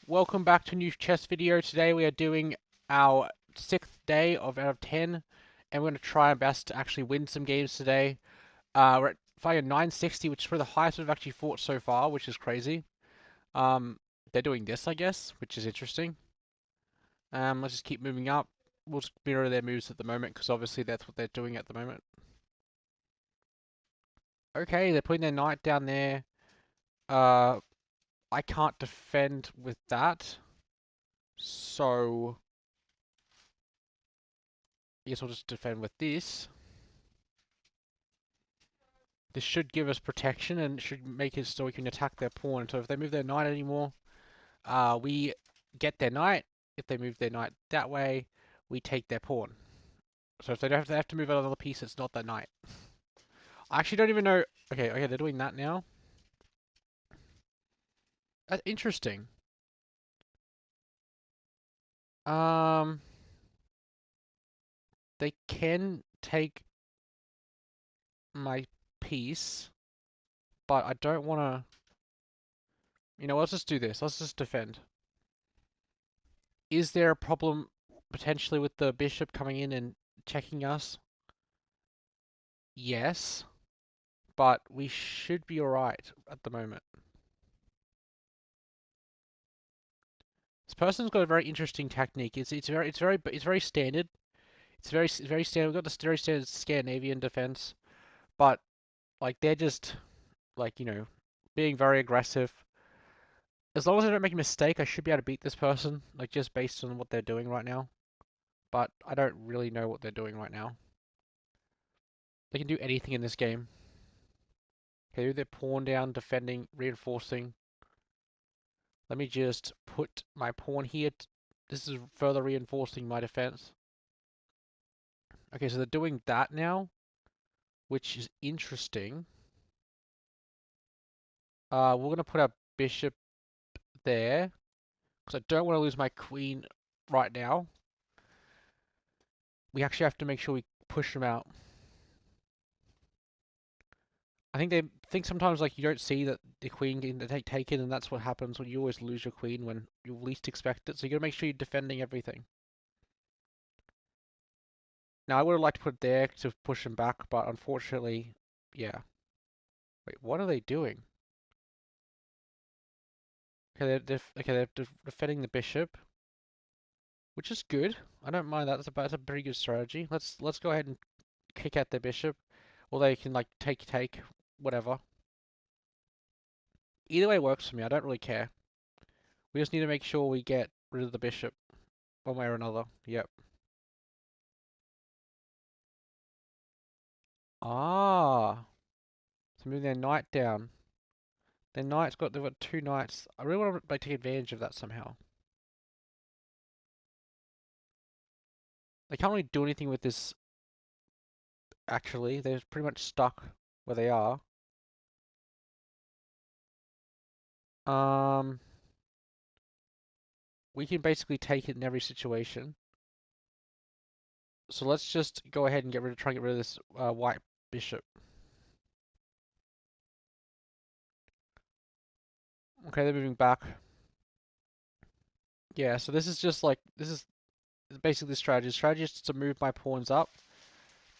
Welcome back to a new chess video. Today we are doing our 6th day of out of 10, and we're going to try our best to actually win some games today. We're at fighting 960, which is probably the highest we've actually fought so far, which is crazy. They're doing this, I guess, which is interesting. Let's just keep moving up. We'll just mirror their moves at the moment, because obviously that's what they're doing at the moment. Okay, they're putting their knight down there. I can't defend with that, so I guess I'll just defend with this. This should give us protection and should make it so we can attack their pawn. So if they move their knight anymore, we get their knight. If they move their knight that way, we take their pawn. So if they have to move another piece, it's not their knight. I actually don't even know. Okay, they're doing that now. That's interesting. Um, they can take my piece, but I don't want to. Let's just do this. Let's just defend. Is there a problem potentially with the bishop coming in and checking us? Yes, but we should be alright at the moment. This person's got a very interesting technique. It's very standard. It's very standard. We've got this very standard Scandinavian defense, but like they're just like being very aggressive. As long as I don't make a mistake, I should be able to beat this person, like just based on what they're doing right now. But I don't really know what they're doing right now. They can do anything in this game. Okay, they're pawn down, defending, reinforcing. Let me just put my pawn here. This is further reinforcing my defense. Okay, so they're doing that now, which is interesting. We're going to put our bishop there, because I don't want to lose my queen right now. We actually have to make sure we push them out. I think they think sometimes like you don't see that the queen can take taken, and that's what happens when you always lose your queen when you least expect it. So you got to make sure you're defending everything. Now I would have liked to put it there to push them back, but unfortunately, yeah. Wait, what are they doing? Okay, they're defending the bishop, which is good. I don't mind that. That's a pretty good strategy. Let's go ahead and kick out their bishop, or they can like take whatever. Either way works for me. I don't really care. We just need to make sure we get rid of the bishop one way or another. Yep. Ah, so moving their knight down. They've got two knights. I really want to like take advantage of that somehow. They can't really do anything with this. Actually, they're pretty much stuck where they are. Um, we can basically take it in every situation. So let's just go ahead and try and get rid of this white bishop. Okay, they're moving back. Yeah, so this is basically the strategy. The strategy is to move my pawns up,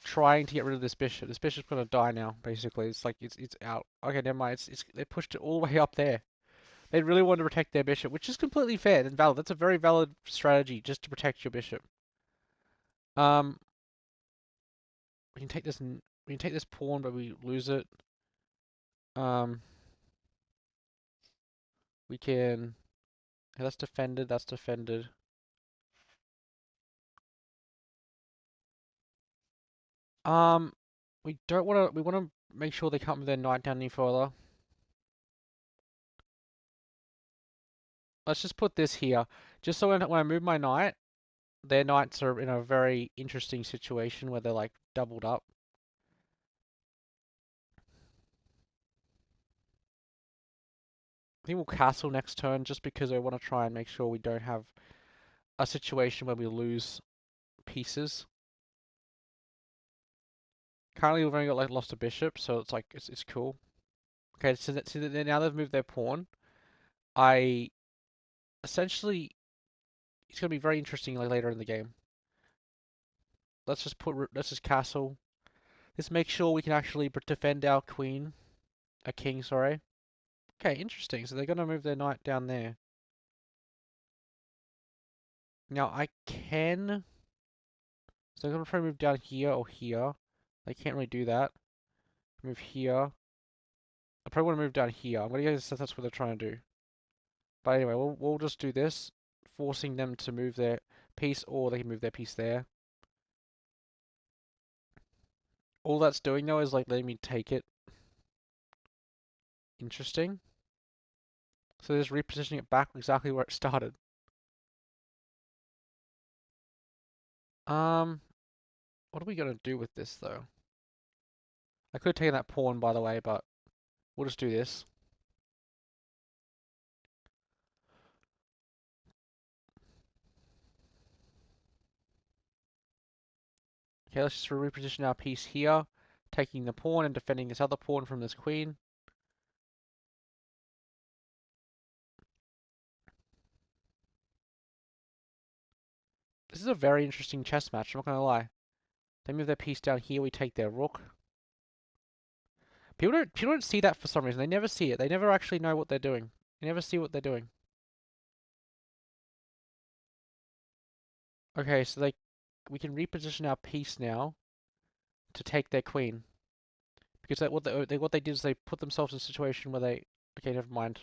trying to get rid of this bishop. This bishop's gonna die now. Basically, it's like it's out. Okay, never mind. They pushed it all the way up there. They really want to protect their bishop, which is completely fair and valid. That's a very valid strategy just to protect your bishop. Um, we can take this and we can take this pawn, but we lose it. Um, we can. Okay, that's defended. That's defended. Um, we don't want to. We want to make sure they can't move their knight down any further. Let's just put this here, just so when I move my knight, their knights are in a very interesting situation where they're like doubled up. I think we'll castle next turn just because I want to try and make sure we don't have a situation where we lose pieces. Currently, we've only got like lost a bishop, so it's like it's cool. Okay, so now they've moved their pawn. I essentially, it's going to be very interesting like later in the game. Let's just castle. Let's make sure we can actually defend our queen, a king, sorry. Okay, interesting. So they're going to move their knight down there. Now I can. So they're going to try to move down here or here. They can't really do that. Move here. I probably want to move down here. I'm going to guess that's what they're trying to do. But anyway, we'll just do this, forcing them to move their piece, or they can move their piece there. All that's doing though is like letting me take it. Interesting. So they're just repositioning it back exactly where it started. What are we gonna do with this though? I could have taken that pawn by the way, but we'll just do this. Okay, let's just reposition our piece here, taking the pawn and defending this other pawn from this queen. This is a very interesting chess match, I'm not gonna lie. They move their piece down here, we take their rook. People don't see that for some reason. They never see it. They never actually know what they're doing. They never see what they're doing. Okay, so we can reposition our piece now to take their queen. Because what they did is they put themselves in a situation where they... Okay, never mind.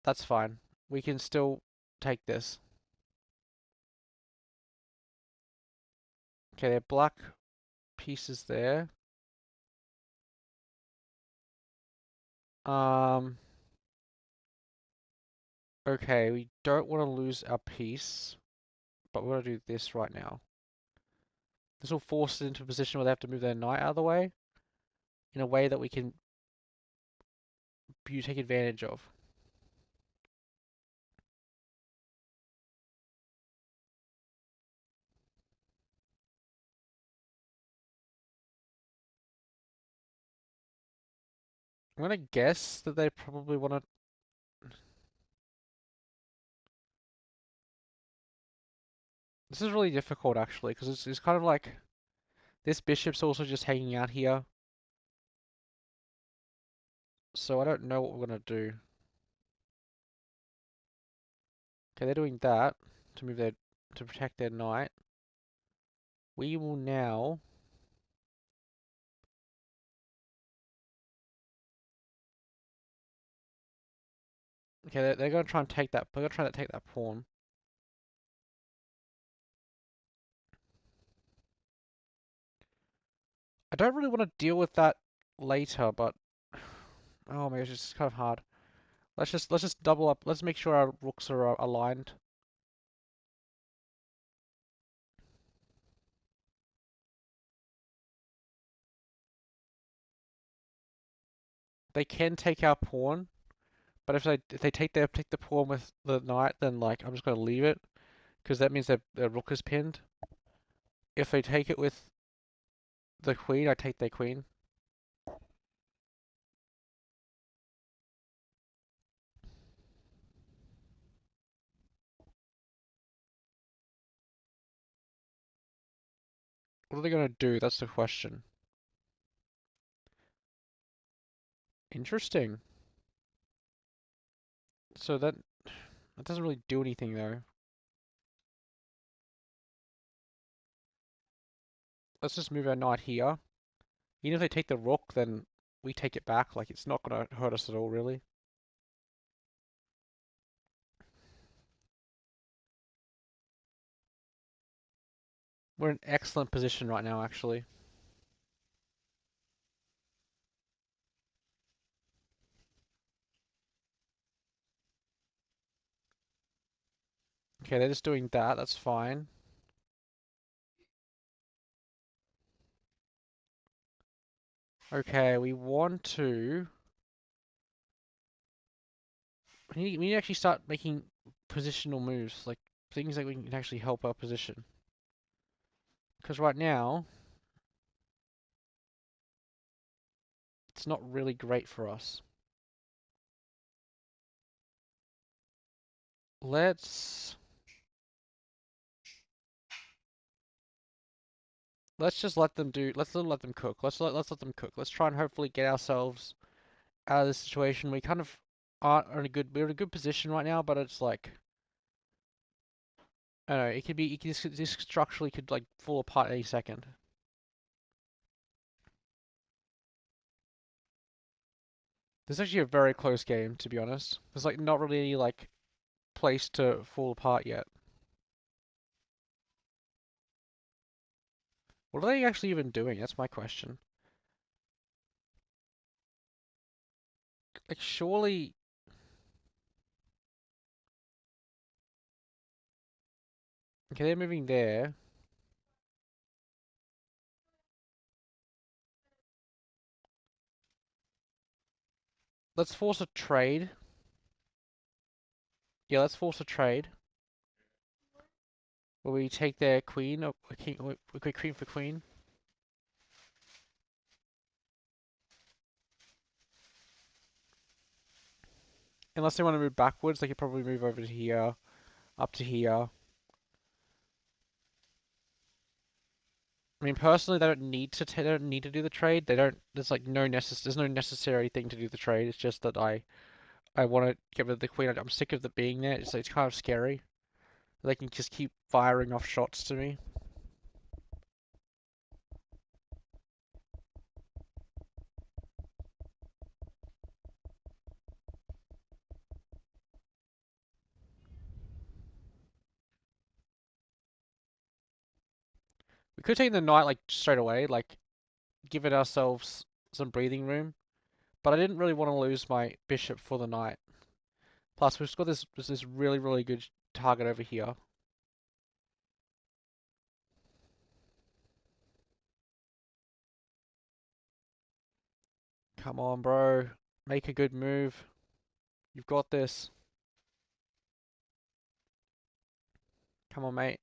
That's fine. We can still take this. Okay, their black piece is there. Um... Okay, we don't want to lose our piece, but we're going to do this right now. This will force it into a position where they have to move their knight out of the way in a way that we can take advantage of. I'm gonna guess that they probably want to. This is really difficult actually, because it's kind of like this bishop's also just hanging out here. So I don't know what we're gonna do. Okay, they're doing that to move their to protect their knight. We will now. Okay, they're gonna try and take that. They're gonna try to take that pawn. I don't really want to deal with that later, but oh my gosh, it's kind of hard. Let's just double up. Let's make sure our rooks are aligned. They can take our pawn, but if they take the pawn with the knight, then like I'm just gonna leave it because that means their rook is pinned. If they take it with the queen, I take their queen. What are they gonna do? That's the question. Interesting. So that doesn't really do anything though. Let's just move our knight here. Even if they take the rook, then we take it back. Like it's not gonna hurt us at all, really. We're in excellent position right now, actually. Okay, they're just doing that. That's fine. Okay, we want to. We need to actually start making positional moves, like things that we can actually help our position. Because right now, it's not really great for us. Let's let's just let them do. Let them cook. Let's let them cook. Let's try and hopefully get ourselves out of this situation. We kind of aren't in a good. We're in a good position right now, but it's like I don't know. It could be. This structurally could like fall apart any second. This is actually a very close game, to be honest. There's like not really any like place to fall apart yet. What are they actually even doing? That's my question. Like surely. Okay, they're moving there. Let's force a trade. Yeah, let's force a trade. Where we take their queen, or king, queen for queen. Unless they want to move backwards, they could probably move over to here, up to here. I mean, personally, they don't need to. They don't need to do the trade. They don't. There's like no There's no necessary thing to do the trade. It's just that I want to get rid of the queen. I'm sick of it being there. It's kind of scary. They can just keep firing off shots to me. We could take the knight like straight away, like give it ourselves some breathing room. But I didn't really want to lose my bishop for the knight. Plus, we've got this really good target over here. Come on, bro. Make a good move. You've got this. Come on, mate.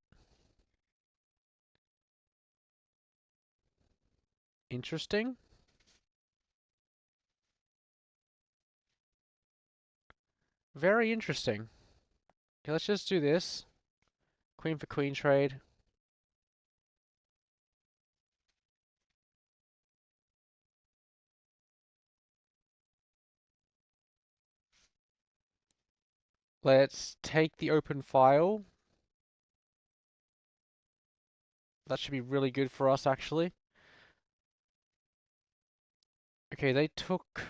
Interesting. Very interesting. Okay, let's just do this. Queen for queen trade. Let's take the open file. That should be really good for us, actually. Okay, they took...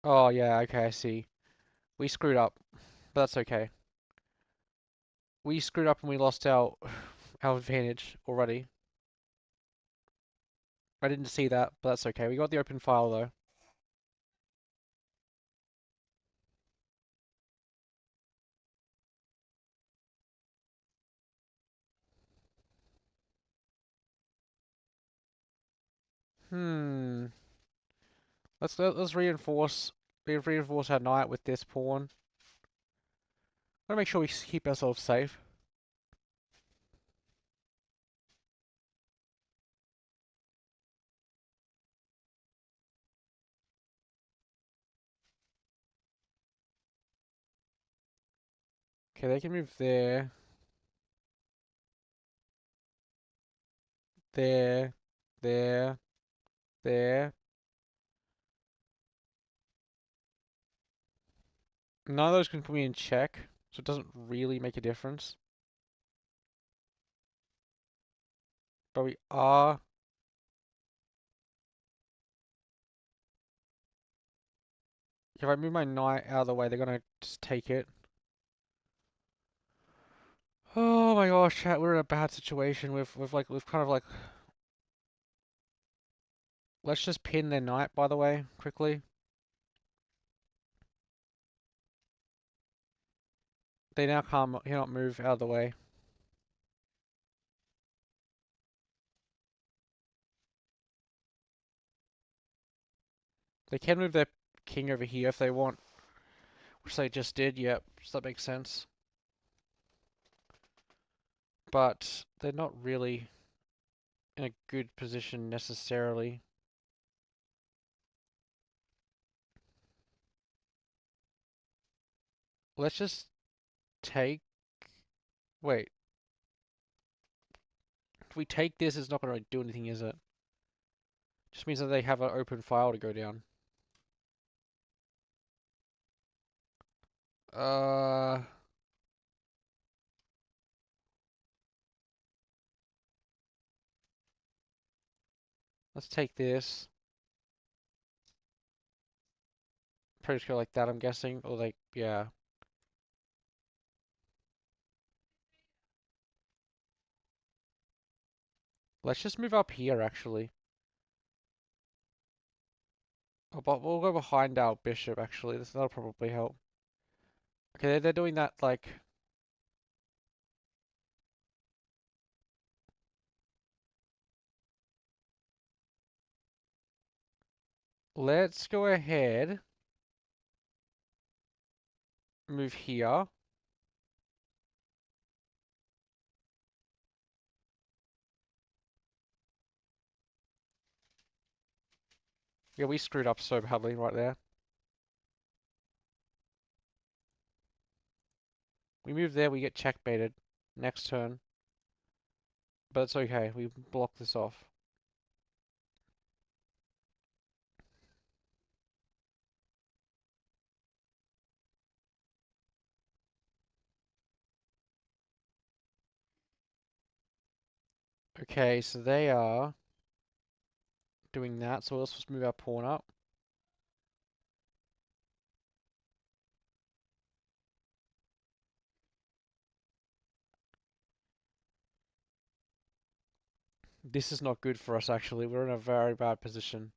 Oh, yeah, okay, I see. We screwed up, but that's okay. We screwed up and we lost our advantage already. I didn't see that, but that's okay. We got the open file, though. Hmm. Let's reinforce our knight with this pawn. Gotta make sure we keep ourselves safe. Okay, they can move there, there, there, there. None of those can put me in check, so it doesn't really make a difference. But we are... If I move my knight out of the way, they're gonna just take it. Oh my gosh, chat, we're in a bad situation. We've kind of like... Let's just pin their knight, by the way, quickly. They now cannot move out of the way. They can move their king over here if they want, which they just did, yep, so that makes sense. But they're not really in a good position necessarily. Let's just take... Wait, if we take this, it's not going to do anything, is it? Just means that they have an open file to go down. Uh, let's take this. Probably just go like that, I'm guessing. Or like, yeah. Let's just move up here, actually. Oh, but we'll go behind our bishop, actually. That'll probably help. Okay, they're doing that, like... Let's go ahead. Move here. Yeah, we screwed up so badly right there. We move there, we get checkmated. Next turn. But it's okay, we block this off. Okay, so they are doing that, so let's just move our pawn up. This is not good for us, actually. We're in a very bad position.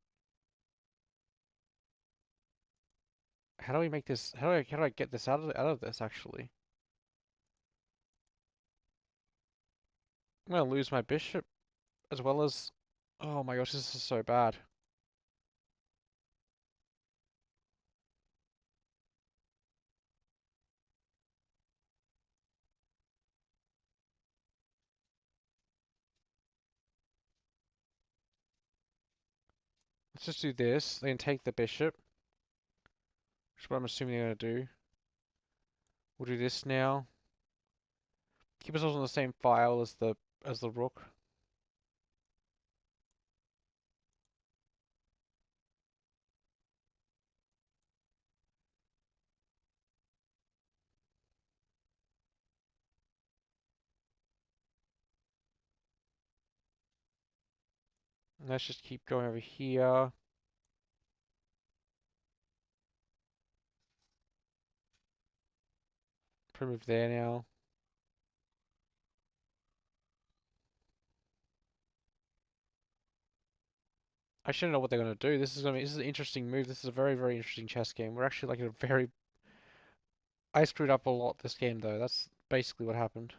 How do we make this? How do I get this out of this, actually? I'm gonna lose my bishop as well as... Oh my gosh, this is so bad. Let's just do this, then take the bishop. Which is what I'm assuming they're gonna do. We'll do this now. Keep ourselves on the same file as the rook. And let's just keep going over here. Put a move there now. I shouldn't know what they're gonna do. This is an interesting move. This is a very, very interesting chess game. We're actually like in a very... I screwed up a lot this game though. That's basically what happened.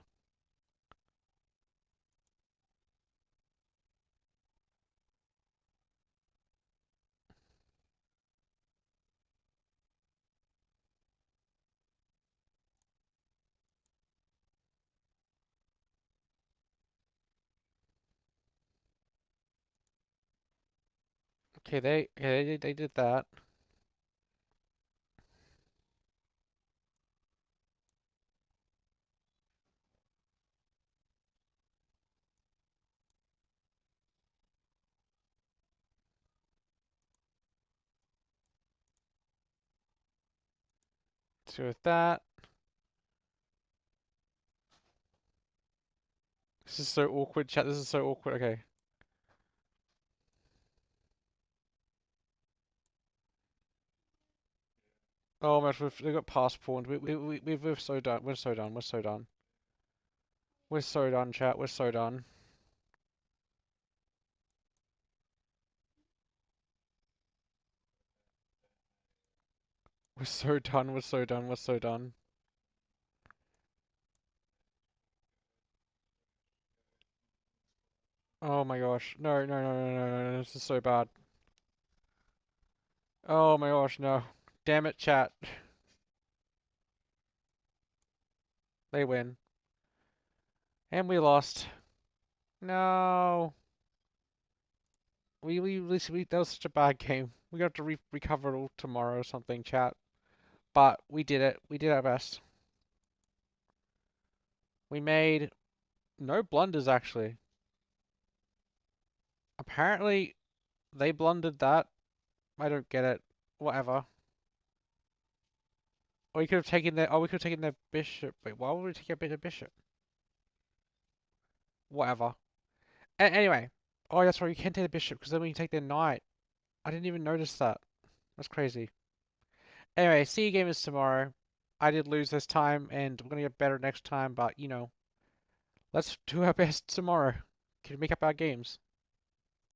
Okay, they did that. So with that, this is so awkward, chat. This is so awkward. Okay. Oh my gosh, they got pass pawned. We're so done. We're so done. We're so done. We're so done, chat. We're so done. We're so done. We're so done. We're so done. Oh my gosh. No, no, no, no, no, no, no. This is so bad. Oh my gosh, no. Damn it, chat. They win. And we lost. No. That was such a bad game. We got to recover it all tomorrow or something, chat. But we did it. We did our best. We made no blunders actually. Apparently they blundered that. I don't get it. Whatever. Or we could have taken their. Oh, we could have taken their bishop. Wait, why would we take a bit of bishop? Whatever. Anyway. Oh, that's right. You can't take the bishop because then we can take their knight. I didn't even notice that. That's crazy. Anyway, see you gamers tomorrow. I did lose this time, and we're gonna get better next time. But let's do our best tomorrow. Can we make up our games?